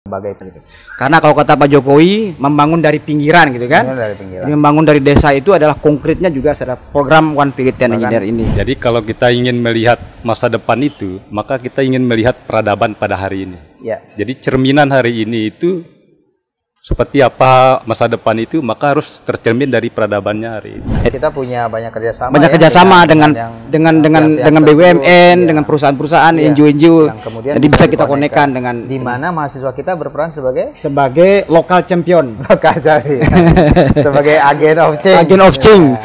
Gitu. Karena kalau kata Pak Jokowi membangun dari pinggiran gitu kan. Jadi membangun dari desa itu adalah konkretnya juga secara program One Village Ten Engineer ini. Jadi kalau kita ingin melihat masa depan itu, maka kita ingin melihat peradaban pada hari ini. Ya. Jadi cerminan hari ini itu seperti apa masa depan itu, maka harus tercermin dari peradabannya hari ini. Kita punya banyak kerjasama. Banyak kerjasama dengan BUMN, dengan perusahaan-perusahaan, NGO-NGO. Jadi bisa kita konekkan dengan di mana mahasiswa kita berperan sebagai lokal champion, sebagai agen of change. Agen of change.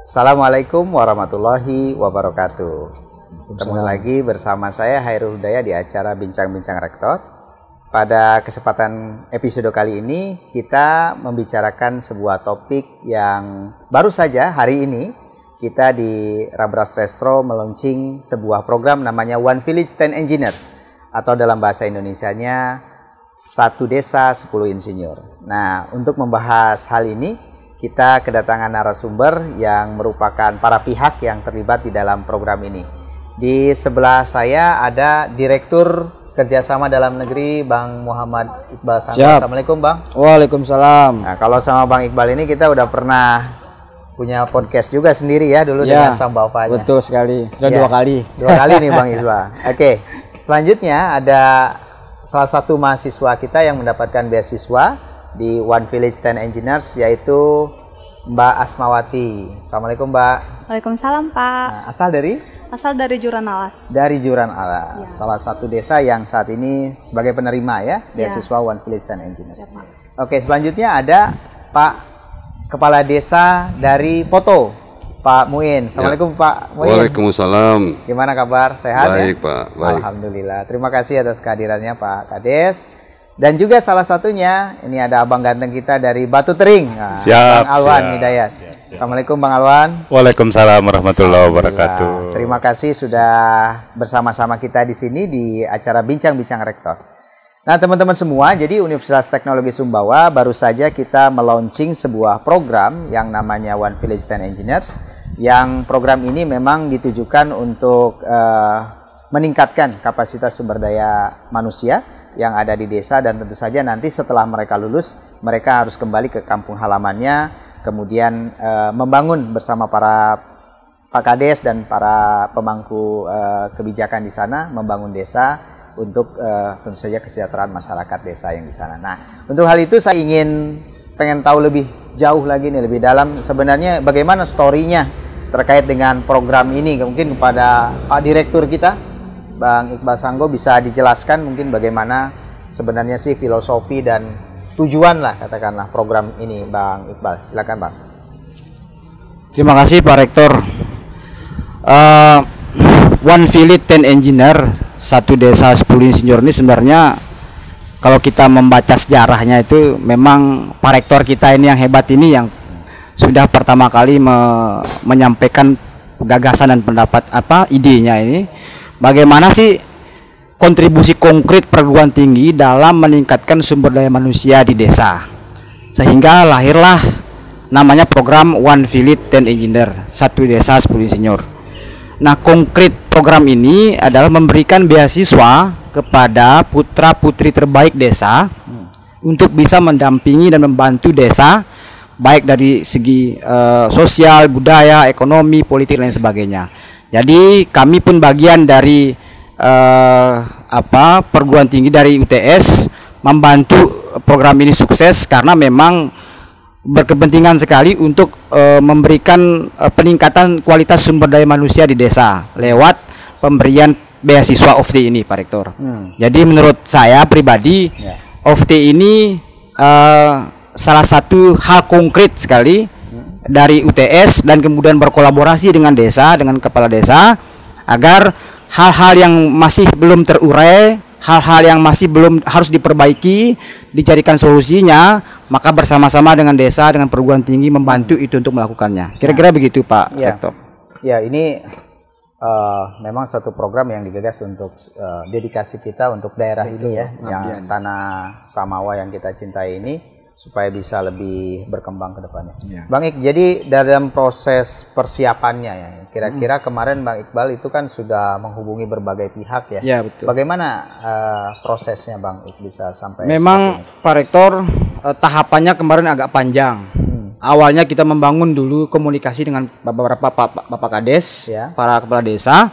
Assalamualaikum warahmatullahi wabarakatuh. Ketemu lagi bersama saya Hairul Hudaya di acara Bincang-Bincang Rektor. Pada kesempatan episode kali ini kita membicarakan sebuah topik yang baru saja hari ini kita di Rabras Restro meluncing sebuah program namanya One Village Ten Engineers, atau dalam bahasa Indonesianya Satu Desa 10 Insinyur. Nah, untuk membahas hal ini kita kedatangan narasumber yang merupakan para pihak yang terlibat di dalam program ini. Di sebelah saya ada Direktur Kerjasama Dalam Negeri Bang Muhammad Iqbal Sanggo. Assalamualaikum Bang. Waalaikumsalam. Nah, kalau sama Bang Iqbal ini kita udah pernah punya podcast juga sendiri ya dulu dengan Sambavanya. Betul sekali. Sudah dua kali. Dua kali nih Bang Iqbal. Oke. Selanjutnya ada salah satu mahasiswa kita yang mendapatkan beasiswa di One Village Ten Engineers, yaitu Mbak Asmawati. Assalamualaikum Mbak. Waalaikumsalam Pak. Nah, asal dari Juran Alas. Dari Juran Alas, salah satu desa yang saat ini sebagai penerima ya beasiswa One Village Ten Engineers. Ya, oke, selanjutnya ada Pak Kepala Desa dari Poto, Pak Muin. Assalamualaikum Pak Muin. Waalaikumsalam. Gimana kabar? Sehat? Baik ya? Pak. Baik. Alhamdulillah. Terima kasih atas kehadirannya Pak Kades. Dan juga salah satunya ini ada abang ganteng kita dari Batu Tering. Nah, siap. Bang Alwan Hidayat. Assalamualaikum Bang Alwan. Waalaikumsalam warahmatullahi wabarakatuh. Terima kasih sudah bersama-sama kita di sini di acara Bincang-Bincang Rektor. Nah teman-teman semua, jadi Universitas Teknologi Sumbawa baru saja kita melaunching sebuah program yang namanya One Village Ten Engineers. Yang program ini memang ditujukan untuk meningkatkan kapasitas sumber daya manusia yang ada di desa, dan tentu saja nanti setelah mereka lulus, mereka harus kembali ke kampung halamannya, kemudian membangun bersama para Pak Kades dan para pemangku kebijakan di sana, membangun desa untuk tentu saja kesejahteraan masyarakat desa yang di sana. Nah, untuk hal itu saya pengen tahu lebih jauh lagi nih, lebih dalam sebenarnya bagaimana story-nya terkait dengan program ini. Mungkin kepada Pak Direktur kita, Bang Iqbal Sanggo, bisa dijelaskan mungkin bagaimana sebenarnya sih filosofi dan tujuan lah katakanlah program ini, Bang Iqbal. Silakan Bang. Terima kasih Pak Rektor. One Village Ten Engineer, Satu Desa 10 Insinyur ini sebenarnya kalau kita membaca sejarahnya itu memang Pak Rektor kita ini yang hebat ini yang sudah pertama kali menyampaikan gagasan dan pendapat idenya ini. Bagaimana sih kontribusi konkret perguruan tinggi dalam meningkatkan sumber daya manusia di desa, sehingga lahirlah namanya program One Village Ten Engineer, Satu Desa 10 Insinyur. Nah, konkret program ini adalah memberikan beasiswa kepada putra putri terbaik desa untuk bisa mendampingi dan membantu desa baik dari segi sosial, budaya, ekonomi, politik dan sebagainya. Jadi kami pun bagian dari perguruan tinggi dari UTS membantu program ini sukses karena memang berkepentingan sekali untuk memberikan peningkatan kualitas sumber daya manusia di desa lewat pemberian beasiswa OVT ini, Pak Rektor. Jadi menurut saya pribadi OVT ini salah satu hal konkret sekali dari UTS dan kemudian berkolaborasi dengan desa, dengan kepala desa, agar hal-hal yang masih belum terurai, hal-hal yang masih belum harus diperbaiki, dicarikan solusinya, maka bersama-sama dengan desa, dengan perguruan tinggi membantu itu untuk melakukannya. Kira-kira begitu Pak Rektor. Ya, ini memang satu program yang digagas untuk dedikasi kita untuk daerah ini ya, yang tanah Samawa yang kita cintai ini. supaya bisa lebih berkembang ke depannya. Ya. Bang Ik, jadi dalam proses persiapannya ya, kira-kira kemarin Bang Iqbal itu kan sudah menghubungi berbagai pihak ya. Ya, betul. Bagaimana prosesnya Bang Ik bisa sampai? Memang Pak Rektor tahapannya kemarin agak panjang. Awalnya kita membangun dulu komunikasi dengan beberapa Bapak Kades, Ya. para kepala desa,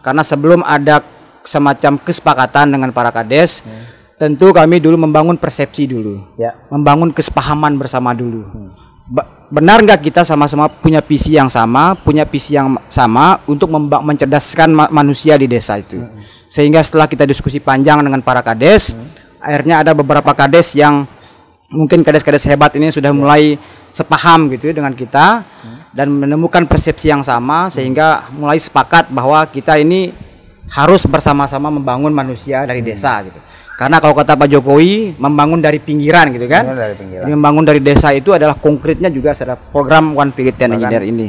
karena sebelum ada semacam kesepakatan dengan para Kades, tentu kami dulu membangun persepsi dulu, Ya. membangun kesepahaman bersama dulu. Benar nggak kita sama-sama punya visi yang sama, untuk mencerdaskan manusia di desa itu. Sehingga setelah kita diskusi panjang dengan para Kades, akhirnya ada beberapa Kades yang mungkin Kades-Kades hebat ini sudah mulai sepaham gitu dengan kita dan menemukan persepsi yang sama, sehingga mulai sepakat bahwa kita ini harus bersama-sama membangun manusia dari desa gitu. Karena kalau kata Pak Jokowi, membangun dari pinggiran gitu kan. Dari pinggiran. Jadi membangun dari desa itu adalah konkretnya juga ada program One Village Ten Engineer ini.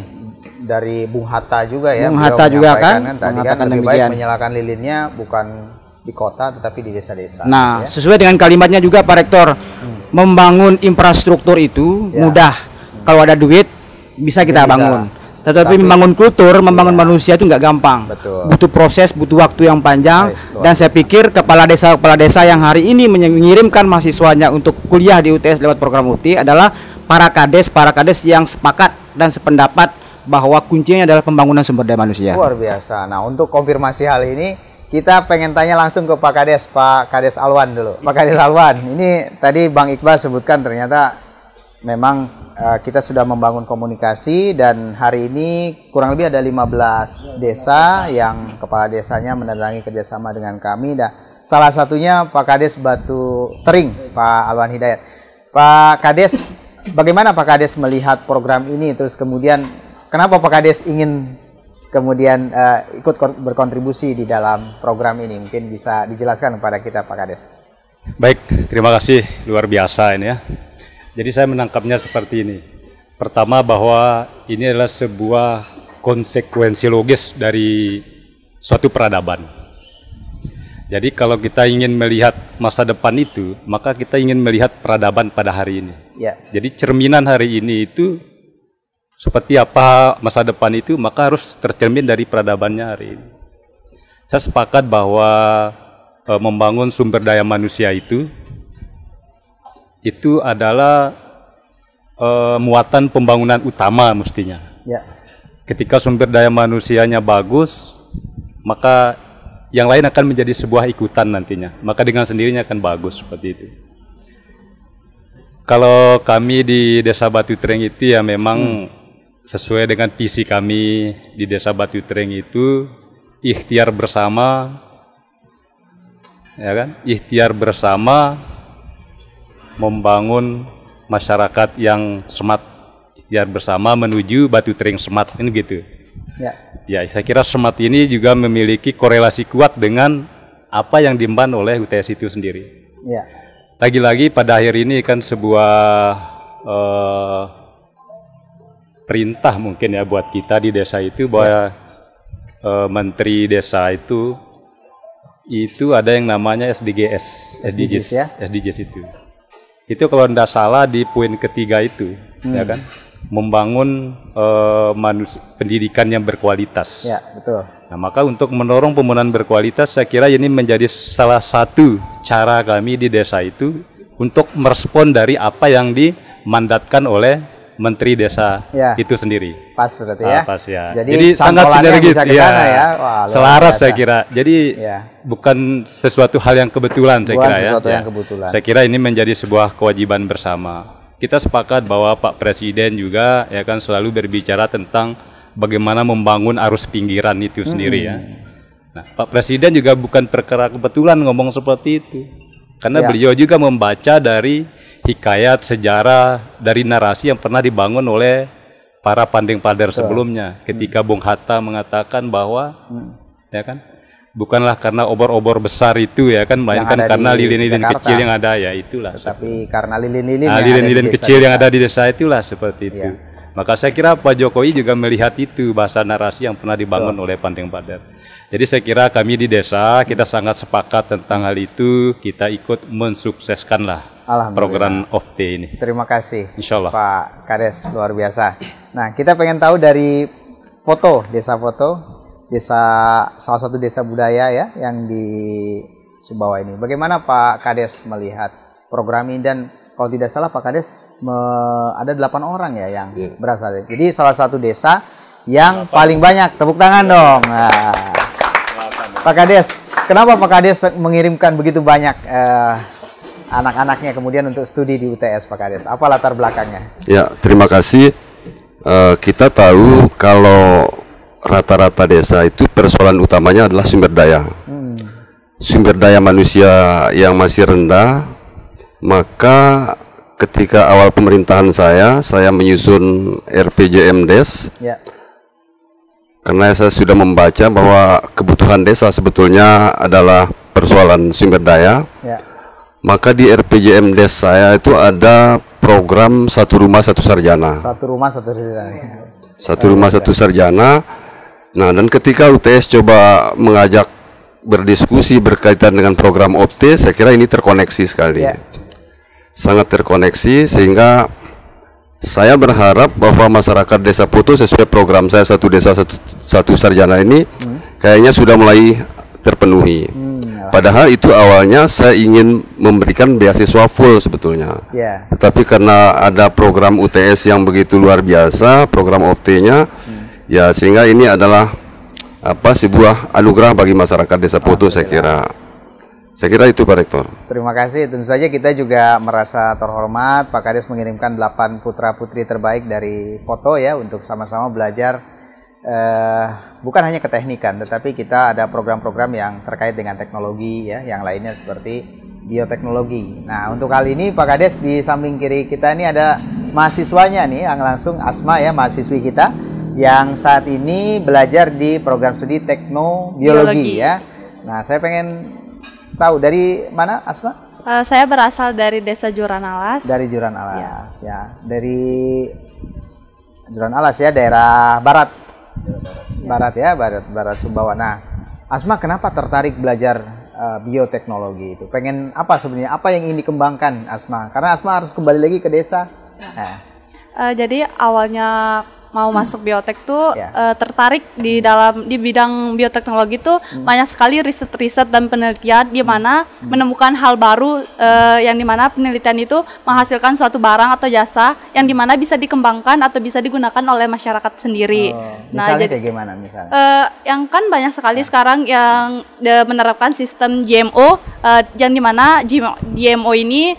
Dari Bung Hatta juga ya. Bung beliau Hatta juga kan menyampaikan tadi kan mengatakan lebih demikian. baik menyalakan lilinnya bukan di kota tetapi di desa-desa. Nah, gitu ya. sesuai dengan kalimatnya juga Pak Rektor, membangun infrastruktur itu mudah. Kalau ada duit bisa kita bangun. Tetapi membangun kultur, membangun manusia itu nggak gampang. Betul. Butuh proses, butuh waktu yang panjang. Dan saya pikir kepala desa yang hari ini mengirimkan mahasiswanya untuk kuliah di UTS lewat program UTI adalah para kades yang sepakat dan sependapat bahwa kuncinya adalah pembangunan sumber daya manusia. Luar biasa. Nah, untuk konfirmasi hal ini kita pengen tanya langsung ke Pak Kades Alwan dulu. Pak Kades Alwan, ini tadi Bang Iqbal sebutkan ternyata memang kita sudah membangun komunikasi dan hari ini kurang lebih ada 15 desa yang kepala desanya menandatangani kerjasama dengan kami. Dan salah satunya Pak Kades Batu Tering, Pak Alwan Hidayat. Pak Kades, bagaimana Pak Kades melihat program ini? Terus kemudian kenapa Pak Kades ingin kemudian ikut berkontribusi di dalam program ini? Mungkin bisa dijelaskan kepada kita Pak Kades. Baik, terima kasih, luar biasa ini ya. Jadi saya menangkapnya seperti ini. Pertama, bahwa ini adalah sebuah konsekuensi logis dari suatu peradaban. Jadi kalau kita ingin melihat masa depan itu, maka kita ingin melihat peradaban pada hari ini. Ya. Jadi cerminan hari ini itu seperti apa masa depan itu, maka harus tercermin dari peradabannya hari ini. Saya sepakat bahwa membangun sumber daya manusia itu adalah muatan pembangunan utama mestinya. Ya. Ketika sumber daya manusianya bagus, maka yang lain akan menjadi sebuah ikutan nantinya. Maka dengan sendirinya akan bagus seperti itu. Kalau kami di Desa Batu Tering itu ya memang sesuai dengan visi kami di Desa Batu Tering itu ikhtiar bersama, ya kan? Ikhtiar bersama membangun masyarakat yang smart, ikhtiar bersama menuju Batu Tering smart, ini gitu. Ya. Ya, saya kira smart ini juga memiliki korelasi kuat dengan apa yang diemban oleh UTS itu sendiri. Ya. Lagi-lagi pada akhir ini kan sebuah perintah mungkin ya buat kita di desa itu bahwa menteri desa itu ada yang namanya SDGs ya? SDGs itu. Itu kalau tidak salah di poin ketiga itu, ya kan, membangun pendidikan yang berkualitas. Ya, betul. Nah, maka untuk mendorong pembangunan berkualitas, saya kira ini menjadi salah satu cara kami di desa itu untuk merespon dari apa yang dimandatkan oleh Menteri Desa itu sendiri. Pas berarti ya. Pas ya. Jadi sangat sinergis ya. Wah, selaras saya kira. Jadi bukan sesuatu hal yang kebetulan saya kira sesuatu ya. Yang kebetulan. Saya kira ini menjadi sebuah kewajiban bersama. Kita sepakat bahwa Pak Presiden juga ya kan selalu berbicara tentang bagaimana membangun arus pinggiran itu sendiri ya. Nah, Pak Presiden juga bukan perkara kebetulan ngomong seperti itu. Karena beliau juga membaca dari hikayat sejarah dari narasi yang pernah dibangun oleh para panding-pader sebelumnya. Ketika Bung Hatta mengatakan bahwa ya kan bukanlah karena obor-obor besar itu ya kan, melainkan karena lilin-lilin kecil yang ada ya itulah. Tapi karena lilin-lilin lilin-lilin kecil yang ada di desa itulah seperti itu. Maka saya kira Pak Jokowi juga melihat itu bahasa narasi yang pernah dibangun oleh Pandeng Padat. Jadi saya kira kami di desa kita sangat sepakat tentang hal itu, kita ikut mensukseskanlah program OFT ini. Terima kasih, Insya Allah. Pak Kades, luar biasa. Nah, kita pengen tahu dari foto, desa salah satu desa budaya ya yang di Sumbawa ini. Bagaimana Pak Kades melihat program ini, dan kalau tidak salah Pak Kades ada 8 orang ya yang berasal. Jadi salah satu desa yang paling banyak. Tepuk tangan dong. Nah, Pak Kades, kenapa Pak Kades mengirimkan begitu banyak anak-anaknya kemudian untuk studi di UTS, Pak Kades? Apa latar belakangnya? Ya, terima kasih. Kita tahu kalau rata-rata desa itu persoalan utamanya adalah sumber daya. Sumber daya manusia yang masih rendah. Maka ketika awal pemerintahan saya menyusun RPJMDes. Ya. Karena saya sudah membaca bahwa kebutuhan desa sebetulnya adalah persoalan sumber daya. Ya. Maka di RPJMDes saya itu ada program satu rumah satu sarjana. Satu rumah satu sarjana. Satu rumah satu sarjana. Nah, dan ketika UTS coba mengajak berdiskusi berkaitan dengan program OPT, saya kira ini terkoneksi sekali. Ya. Sangat terkoneksi, sehingga saya berharap bahwa masyarakat Desa Putu sesuai program saya satu desa satu sarjana ini kayaknya sudah mulai terpenuhi. Padahal itu awalnya saya ingin memberikan beasiswa full sebetulnya. Yeah. Tetapi karena ada program UTS yang begitu luar biasa, program OFT-nya, ya sehingga ini adalah sebuah anugerah bagi masyarakat Desa Putu, saya kira. Saya kira itu Pak Rektor. Terima kasih. Tentu saja kita juga merasa terhormat Pak Kades mengirimkan 8 putra-putri terbaik dari foto ya untuk sama-sama belajar bukan hanya keteknikan, tetapi kita ada program-program yang terkait dengan teknologi ya, yang lainnya seperti bioteknologi. Nah, untuk kali ini Pak Kades di samping kiri kita ini ada mahasiswanya nih yang langsung Asma ya, mahasiswi kita yang saat ini belajar di program studi teknobiologi ya. Nah, saya pengen tahu dari mana Asma? Saya berasal dari Desa Juran Alas. Dari Juran Alas ya. Dari Juran Alas ya, daerah barat. Barat ya, barat Sumbawa. Nah, Asma kenapa tertarik belajar bioteknologi itu? Pengen apa sebenarnya? Apa yang ingin dikembangkan Asma? Karena Asma harus kembali lagi ke desa. Nah. Jadi awalnya mau masuk biotek tuh tertarik di bidang bioteknologi tuh banyak sekali riset-riset dan penelitian di mana menemukan hal baru yang dimana penelitian itu menghasilkan suatu barang atau jasa yang dimana bisa dikembangkan atau bisa digunakan oleh masyarakat sendiri. Nah, jadi kayak gimana misalnya? Yang kan banyak sekali sekarang yang menerapkan sistem GMO yang dimana GMO ini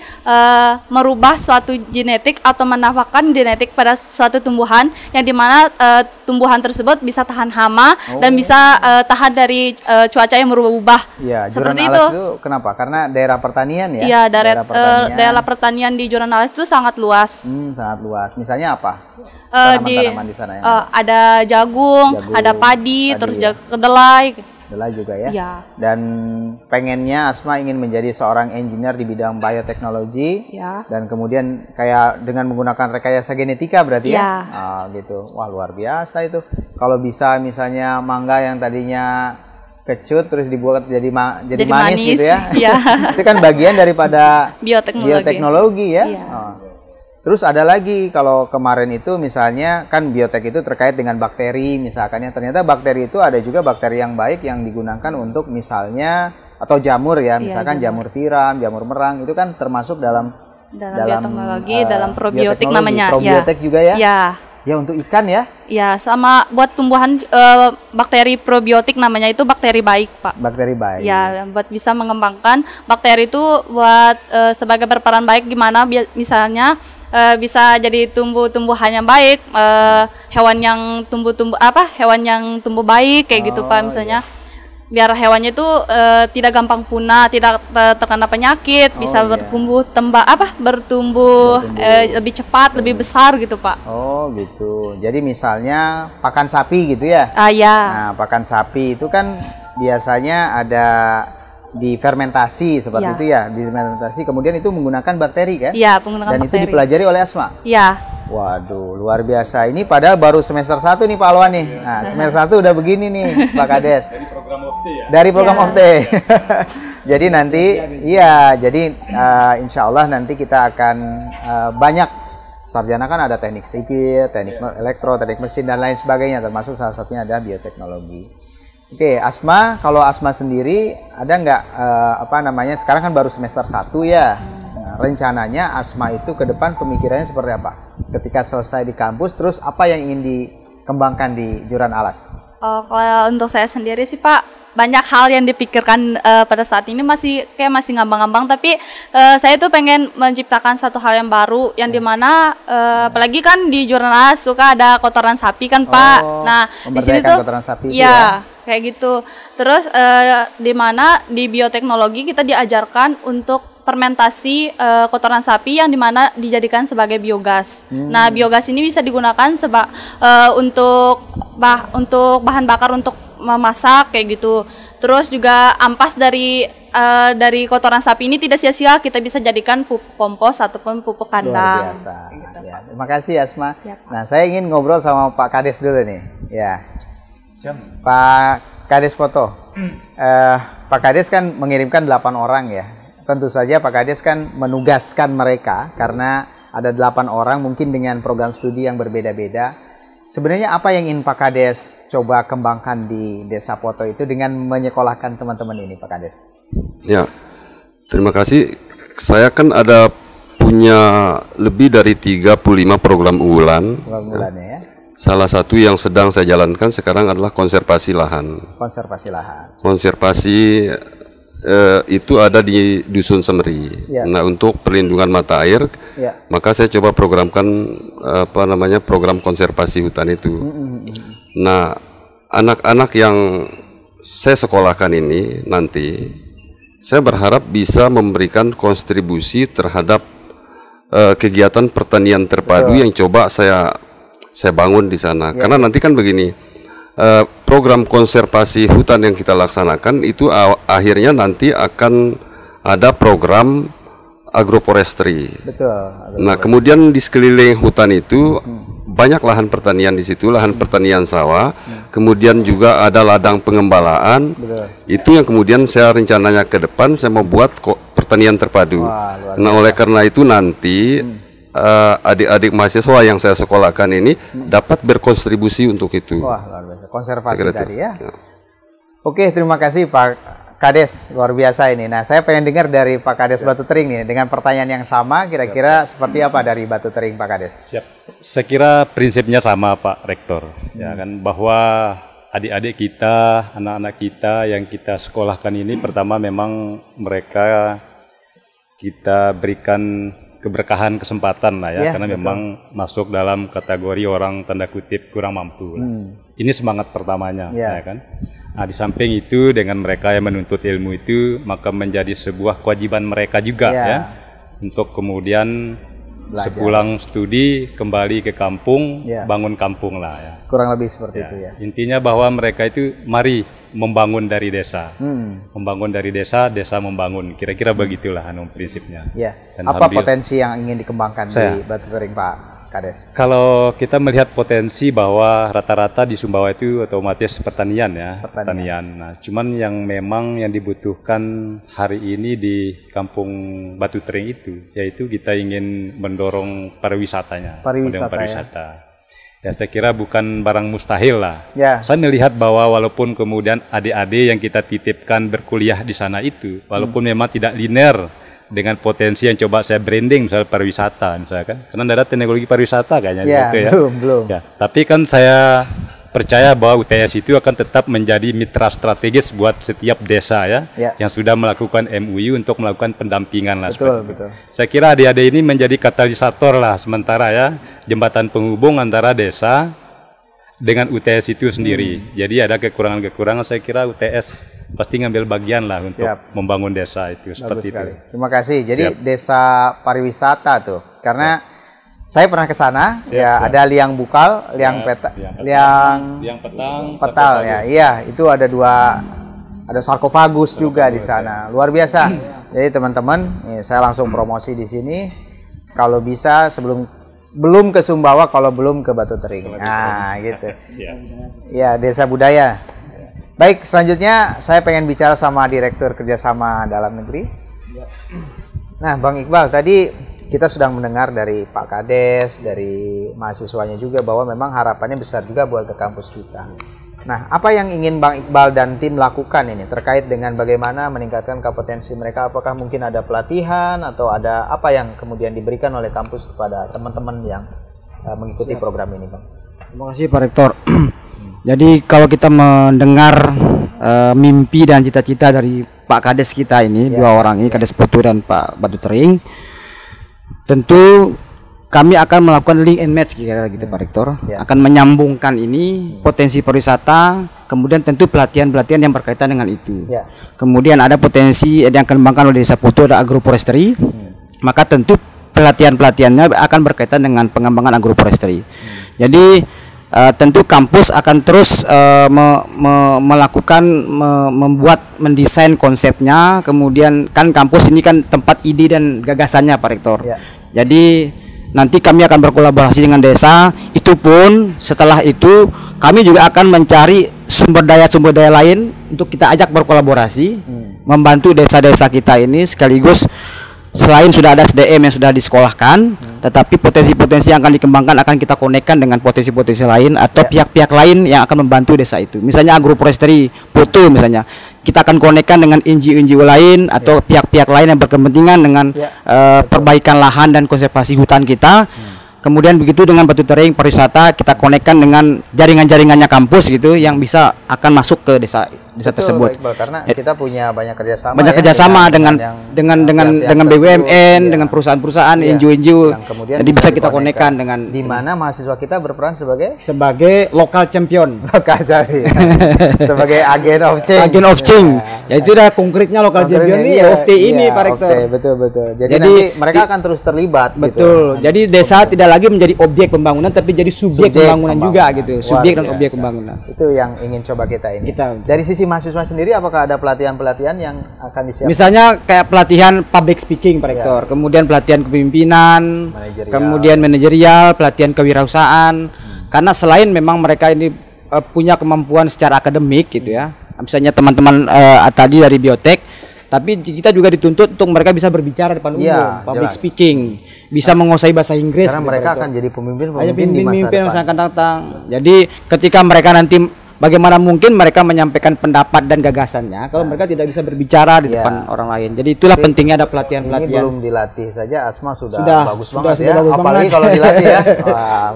merubah suatu genetik atau menampakkan genetik pada suatu tumbuhan yang di mana tumbuhan tersebut bisa tahan hama dan bisa tahan dari cuaca yang berubah-ubah. Ya, seperti Juran Alas itu. Kenapa? Karena daerah pertanian ya. Iya, daerah pertanian di Juran Alas itu sangat luas. Sangat luas. Misalnya apa? Tanaman-tanaman di sana yang ada jagung, ada padi, terus kedelai. Kedelai juga ya. Ya. Dan pengennya Asma ingin menjadi seorang engineer di bidang bioteknologi. Ya. Dan kemudian kayak dengan menggunakan rekayasa genetika berarti ya. Gitu. Wah, luar biasa itu. Kalau bisa misalnya mangga yang tadinya kecut terus dibuat jadi manis gitu ya. Ya. Itu kan bagian daripada bioteknologi ya. Ya. Terus ada lagi kalau kemarin itu misalnya kan biotek itu terkait dengan bakteri misalkan ya, ternyata bakteri itu ada juga bakteri yang baik yang digunakan untuk misalnya atau jamur ya, misalkan jamur tiram, jamur merang itu kan termasuk dalam bioteknologi, dalam probiotik namanya. Probiotik juga ya. Ya. Ya untuk ikan ya. Ya, sama buat tumbuhan bakteri probiotik namanya itu bakteri baik, Pak. Bakteri baik. Ya, buat bisa mengembangkan bakteri itu buat sebagai berperan baik gimana misalnya bisa jadi tumbuh-tumbuhan yang baik, hewan yang hewan yang tumbuh baik kayak gitu Pak misalnya. Biar hewannya itu tidak gampang punah, tidak terkena penyakit, bisa bertumbuh lebih cepat, lebih besar gitu Pak. Oh gitu. Jadi misalnya pakan sapi gitu ya? Ya. Nah, pakan sapi itu kan biasanya ada difermentasi seperti itu ya, difermentasi kemudian itu menggunakan bakteri kan? Iya, menggunakan bakteri. Dan itu dipelajari oleh Asma? Iya. Waduh, luar biasa. Ini padahal baru semester 1 nih Pak Alwan nih. Nah, semester 1 udah begini nih Pak Kades. Dari program OPTE ya? Dari program OPTE. Jadi nanti, iya, jadi insya Allah nanti kita akan banyak sarjana, kan ada teknik sipil, teknik elektro, teknik mesin, dan lain sebagainya, termasuk salah satunya adalah bioteknologi. Oke, Asma, kalau Asma sendiri ada nggak, apa namanya, sekarang kan baru semester 1 ya. Rencananya Asma itu ke depan pemikirannya seperti apa? Ketika selesai di kampus, terus apa yang ingin dikembangkan di Juran Alas? Kalau untuk saya sendiri sih Pak, banyak hal yang dipikirkan pada saat ini masih ngambang-ngambang, tapi saya tuh pengen menciptakan satu hal yang baru, yang dimana apalagi kan di Juran Alas suka ada kotoran sapi kan Pak. Nah di sini tuh ya kayak gitu. Terus dimana di bioteknologi kita diajarkan untuk fermentasi kotoran sapi yang dimana dijadikan sebagai biogas. Nah, biogas ini bisa digunakan untuk bahan bakar untuk memasak kayak gitu. Terus juga ampas dari kotoran sapi ini tidak sia-sia, kita bisa jadikan pupuk kompos ataupun pupuk kandang. Luar biasa. Gitu, Ya, terima kasih Asma. Ya, Pak. Nah, saya ingin ngobrol sama Pak Kades dulu nih. Ya. Pak Kades foto. Pak Kades kan mengirimkan 8 orang ya. Tentu saja Pak Kades kan menugaskan mereka karena ada 8 orang mungkin dengan program studi yang berbeda-beda. Sebenarnya apa yang ingin Pak Kades coba kembangkan di Desa Poto itu dengan menyekolahkan teman-teman ini, Pak Kades? Ya, terima kasih. Saya kan ada punya lebih dari 35 program unggulan. Program-unggulannya ya. Salah satu yang sedang saya jalankan sekarang adalah konservasi lahan. Konservasi lahan. Konservasi itu ada di Dusun Semeri. Ya. Nah, untuk perlindungan mata air, Ya. maka saya coba programkan program konservasi hutan itu. Nah, anak-anak yang saya sekolahkan ini nanti, saya berharap bisa memberikan kontribusi terhadap kegiatan pertanian terpadu yang coba saya bangun di sana. Ya. Karena nanti kan begini. Program konservasi hutan yang kita laksanakan itu akhirnya nanti akan ada program agroforestry. Betul. Nah, kemudian di sekeliling hutan itu banyak lahan pertanian di situ, lahan pertanian sawah. Kemudian juga ada ladang pengembalaan. Betul. Itu yang kemudian saya rencananya ke depan saya mau buat pertanian terpadu. Wah, nah, oleh karena itu nanti adik-adik mahasiswa yang saya sekolahkan ini dapat berkontribusi untuk itu. Wah, luar biasa. Konservasi Segera tadi ya. Oke, terima kasih Pak Kades, luar biasa ini. Nah, saya pengen dengar dari Pak Kades Batu Tering nih, dengan pertanyaan yang sama, kira-kira seperti apa dari Batu Tering, Pak Kades? Siap. Saya kira prinsipnya sama Pak Rektor, ya kan, bahwa adik-adik kita, anak-anak kita yang kita sekolahkan ini, pertama memang mereka kita berikan keberkahan, kesempatan lah ya, karena betul. Memang masuk dalam kategori orang tanda kutip kurang mampu lah. Ini semangat pertamanya, ya kan. Nah, di samping itu dengan mereka yang menuntut ilmu itu, maka menjadi sebuah kewajiban mereka juga ya, untuk kemudian sepulang studi kembali ke kampung, bangun kampung lah ya. Kurang lebih seperti itu ya. Intinya bahwa mereka itu mari membangun dari desa, membangun dari desa, desa membangun. Kira-kira begitulah prinsipnya. Ya. Apa potensi yang ingin dikembangkan di Batu Tering, Pak Kades? Kalau kita melihat potensi bahwa rata-rata di Sumbawa itu otomatis pertanian ya, pertanian. Nah, cuman yang memang yang dibutuhkan hari ini di Kampung Batu Tering itu, yaitu kita ingin mendorong pariwisatanya, pariwisata. Ya, saya kira bukan barang mustahil lah. Ya. Saya melihat bahwa walaupun kemudian adik-adik yang kita titipkan berkuliah di sana itu, walaupun memang tidak linear dengan potensi yang coba saya branding misalnya pariwisata misalkan, karena ada teknologi pariwisata kayaknya gitu ya. Belum. Ya, tapi kan saya percaya bahwa UTS itu akan tetap menjadi mitra strategis buat setiap desa ya, yang sudah melakukan MUU untuk melakukan pendampingan lah. Betul. Saya kira adik-adik ini menjadi katalisator lah sementara ya, jembatan penghubung antara desa dengan UTS itu sendiri. Jadi ada kekurangan-kekurangan, saya kira UTS pasti ngambil bagian lah untuk membangun desa itu. Seperti itu. Terima kasih. Jadi desa pariwisata tuh, karena saya pernah ke sana, ada liang bukal, liang petal ya. Iya, itu ada ada sarkofagus juga di sana. Luar biasa. Jadi teman-teman, saya langsung promosi di sini. Kalau bisa sebelum belum ke Sumbawa kalau belum ke Batu Tering. Nah, gitu. Ya, desa budaya. Baik, selanjutnya saya pengen bicara sama Direktur Kerjasama Dalam Negeri. Nah, Bang Iqbal, tadi kita sudah mendengar dari Pak Kades, dari mahasiswanya juga bahwa memang harapannya besar juga buat ke kampus kita. Nah, apa yang ingin Bang Iqbal dan tim lakukan ini terkait dengan bagaimana meningkatkan kompetensi mereka? Apakah mungkin ada pelatihan atau ada apa yang kemudian diberikan oleh kampus kepada teman-teman yang mengikuti program ini, Bang? Terima kasih Pak Rektor. Jadi kalau kita mendengar mimpi dan cita-cita dari Pak Kades kita ini, dua orang ini, Kades Putu dan Pak Batu Tering, tentu kami akan melakukan link and match kira-kira gitu Pak Rektor, akan menyambungkan ini potensi pariwisata, kemudian tentu pelatihan-pelatihan yang berkaitan dengan itu. Kemudian ada potensi yang dikembangkan oleh Desa Putu, ada agroforestry, maka tentu pelatihan-pelatihannya akan berkaitan dengan pengembangan agroforestry. Jadi tentu kampus akan terus mendesain konsepnya, kemudian kan kampus ini kan tempat ide dan gagasannya Pak Rektor. Jadi nanti kami akan berkolaborasi dengan desa. Itu pun setelah itu kami juga akan mencari sumber daya lain untuk kita ajak berkolaborasi, membantu desa-desa kita ini sekaligus. Selain sudah ada SDM yang sudah disekolahkan, tetapi potensi-potensi yang akan dikembangkan akan kita konekkan dengan potensi-potensi lain atau pihak-pihak lain yang akan membantu desa itu. Misalnya agroforestry, Putu misalnya, kita akan konekkan dengan NGO-NGO lain atau pihak-pihak lain yang berkepentingan dengan perbaikan lahan dan konservasi hutan kita. Kemudian begitu dengan Batu Tering pariwisata, kita konekkan dengan jaringan-jaringannya kampus gitu yang bisa akan masuk ke desa tersebut. Baik, karena kita punya banyak kerjasama. Dengan BUMN, dengan perusahaan-perusahaan, NGO-NGO. Jadi bisa kita konekkan dengan di mana mahasiswa kita berperan sebagai local champion, sebagai agen of change. Agen of change. Ya itu udah konkretnya local champion ini OFT ini Pak Rektor. Betul. Jadi nanti mereka akan terus terlibat. Betul. Jadi desa tidak lagi menjadi objek pembangunan tapi jadi subjek pembangunan juga gitu. Subjek dan objek pembangunan. Itu yang ingin coba kita ini. Dari sisi mahasiswa sendiri apakah ada pelatihan-pelatihan yang akan disiapkan? Misalnya kayak pelatihan public speaking Pak Rektor, kemudian pelatihan kepemimpinan, kemudian manajerial, pelatihan kewirausahaan. Karena selain memang mereka ini punya kemampuan secara akademik gitu ya. Misalnya teman-teman tadi dari biotek, tapi kita juga dituntut untuk mereka bisa berbicara depan umum, public speaking, bisa menguasai bahasa Inggris. Karena mereka akan jadi pemimpin di masa akan datang. Jadi ketika mereka nanti bagaimana mungkin mereka menyampaikan pendapat dan gagasannya kalau mereka tidak bisa berbicara di depan orang lain. Jadi itulah pentingnya ada pelatihan-pelatihan. Ini belum dilatih saja Asma sudah bagus banget ya. Bagus apalagi kalau dilatih ya.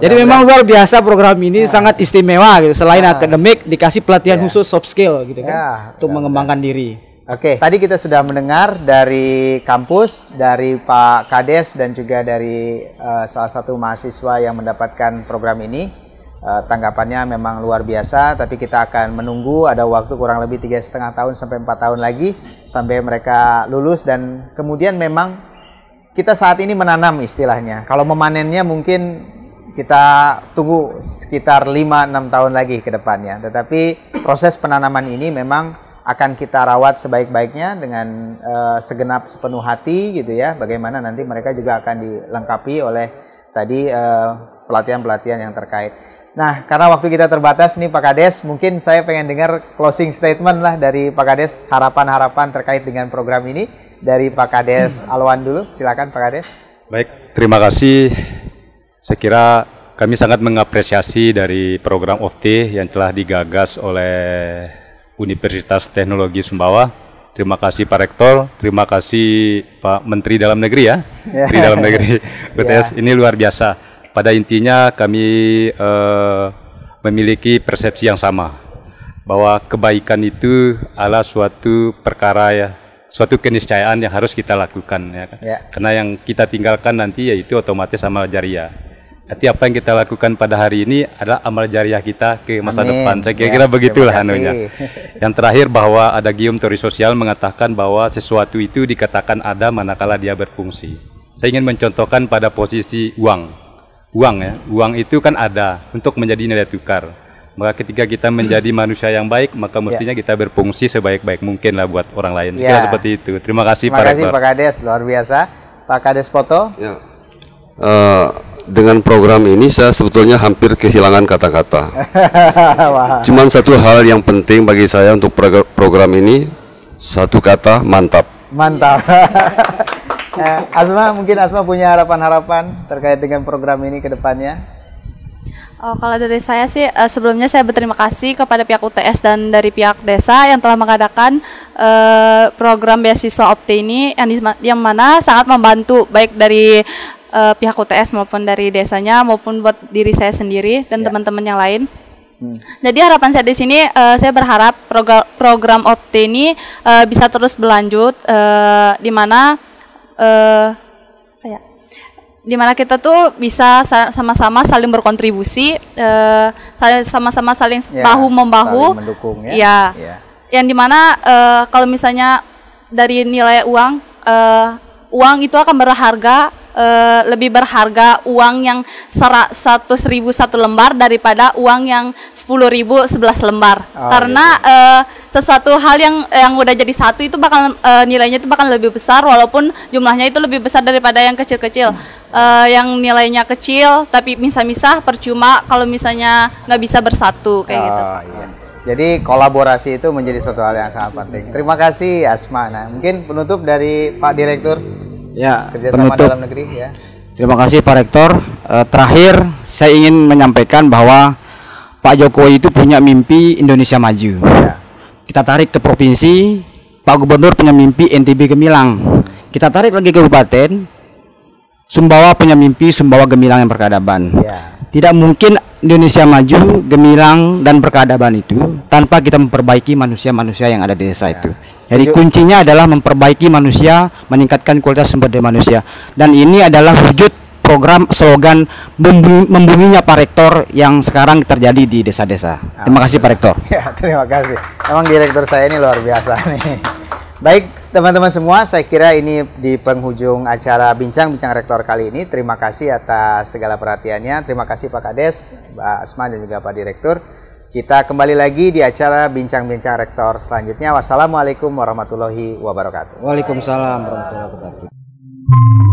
Jadi memang luar biasa program ini, sangat istimewa gitu. Selain akademik dikasih pelatihan khusus soft skill gitu kan untuk mengembangkan diri. Oke, tadi kita sudah mendengar dari kampus, dari Pak Kades dan juga dari salah satu mahasiswa yang mendapatkan program ini. Tanggapannya memang luar biasa, tapi kita akan menunggu, ada waktu kurang lebih 3,5 tahun sampai 4 tahun lagi sampai mereka lulus, dan kemudian memang kita saat ini menanam istilahnya. Kalau memanennya mungkin kita tunggu sekitar 5-6 tahun lagi ke depannya, tetapi proses penanaman ini memang akan kita rawat sebaik-baiknya dengan segenap sepenuh hati gitu ya. Bagaimana nanti mereka juga akan dilengkapi oleh tadi pelatihan-pelatihan yang terkait. Nah, karena waktu kita terbatas nih Pak Kades, mungkin saya pengen dengar closing statement lah dari Pak Kades, harapan-harapan terkait dengan program ini dari Pak Kades Alwan dulu. Silakan Pak Kades. Baik, terima kasih. Saya kira kami sangat mengapresiasi dari program OFT yang telah digagas oleh Universitas Teknologi Sumbawa. Terima kasih Pak Rektor, terima kasih Pak Menteri Dalam Negeri ya. Menteri Dalam Negeri BTS ini luar biasa. Pada intinya kami memiliki persepsi yang sama bahwa kebaikan itu adalah suatu perkara ya, suatu keniscayaan yang harus kita lakukan ya kan? Karena yang kita tinggalkan nanti yaitu otomatis amal jariah. Nanti apa yang kita lakukan pada hari ini adalah amal jariah kita ke masa depan. Saya kira begitulah anunya. Yang terakhir bahwa ada gium teori sosial mengatakan bahwa sesuatu itu dikatakan ada manakala dia berfungsi. Saya ingin mencontohkan pada posisi uang. Uang itu kan ada untuk menjadi nilai tukar. Maka ketika kita menjadi manusia yang baik, maka mestinya kita berfungsi sebaik-baik mungkin lah buat orang lain. Kira seperti itu. Terima kasih Pak Rektor. Terima kasih Pak Kades, luar biasa. Pak Kades Poto. dengan program ini saya sebetulnya hampir kehilangan kata-kata. Wah. Cuman satu hal yang penting bagi saya untuk program ini, satu kata, mantap. Mantap. Asma, mungkin Asma punya harapan-harapan terkait dengan program ini ke depannya? Oh, kalau dari saya sih sebelumnya saya berterima kasih kepada pihak UTS dan dari pihak desa yang telah mengadakan program beasiswa Opte ini yang mana sangat membantu baik dari pihak UTS maupun dari desanya maupun buat diri saya sendiri dan teman-teman yang lain. Jadi harapan saya di sini saya berharap program Opte ini bisa terus berlanjut di mana di mana kita tuh bisa sama-sama saling berkontribusi, sama-sama saling bahu membahu, saling mendukung ya. Ya. Yang dimana kalau misalnya dari nilai uang, uang itu akan berharga, lebih berharga uang yang 100.000 satu lembar daripada uang yang 10.000 11 lembar. Karena sesuatu hal yang udah jadi satu itu bakal nilainya itu bakal lebih besar walaupun jumlahnya itu lebih besar daripada yang kecil-kecil. Yang nilainya kecil tapi misah-misah percuma kalau misalnya nggak bisa bersatu kayak gitu. Iya. Jadi kolaborasi itu menjadi satu hal yang sangat penting. Terima kasih Asma. Nah, mungkin penutup dari Pak Direktur. Ya, Kerjasama penutup. dalam negeri ya. Terima kasih Pak Rektor. Terakhir saya ingin menyampaikan bahwa Pak Jokowi itu punya mimpi Indonesia maju. Ya. Kita tarik ke provinsi, Pak Gubernur punya mimpi NTB Gemilang. Kita tarik lagi ke kabupaten, Sumbawa punya mimpi Sumbawa Gemilang yang Peradaban. Ya. Tidak mungkin Indonesia maju, gemilang dan peradaban itu tanpa kita memperbaiki manusia-manusia yang ada di desa itu. Jadi kuncinya adalah memperbaiki manusia, meningkatkan kualitas sumber daya manusia. Dan ini adalah wujud program slogan membuminya Pak Rektor yang sekarang terjadi di desa-desa. Terima kasih Pak Rektor. Ya, terima kasih. Emang direktur saya ini luar biasa nih. Baik, teman-teman semua, saya kira ini di penghujung acara Bincang-Bincang Rektor kali ini. Terima kasih atas segala perhatiannya. Terima kasih Pak Kades, Mbak Asma, dan juga Pak Direktur. Kita kembali lagi di acara Bincang-Bincang Rektor selanjutnya. Wassalamualaikum warahmatullahi wabarakatuh. Waalaikumsalam warahmatullahi wabarakatuh.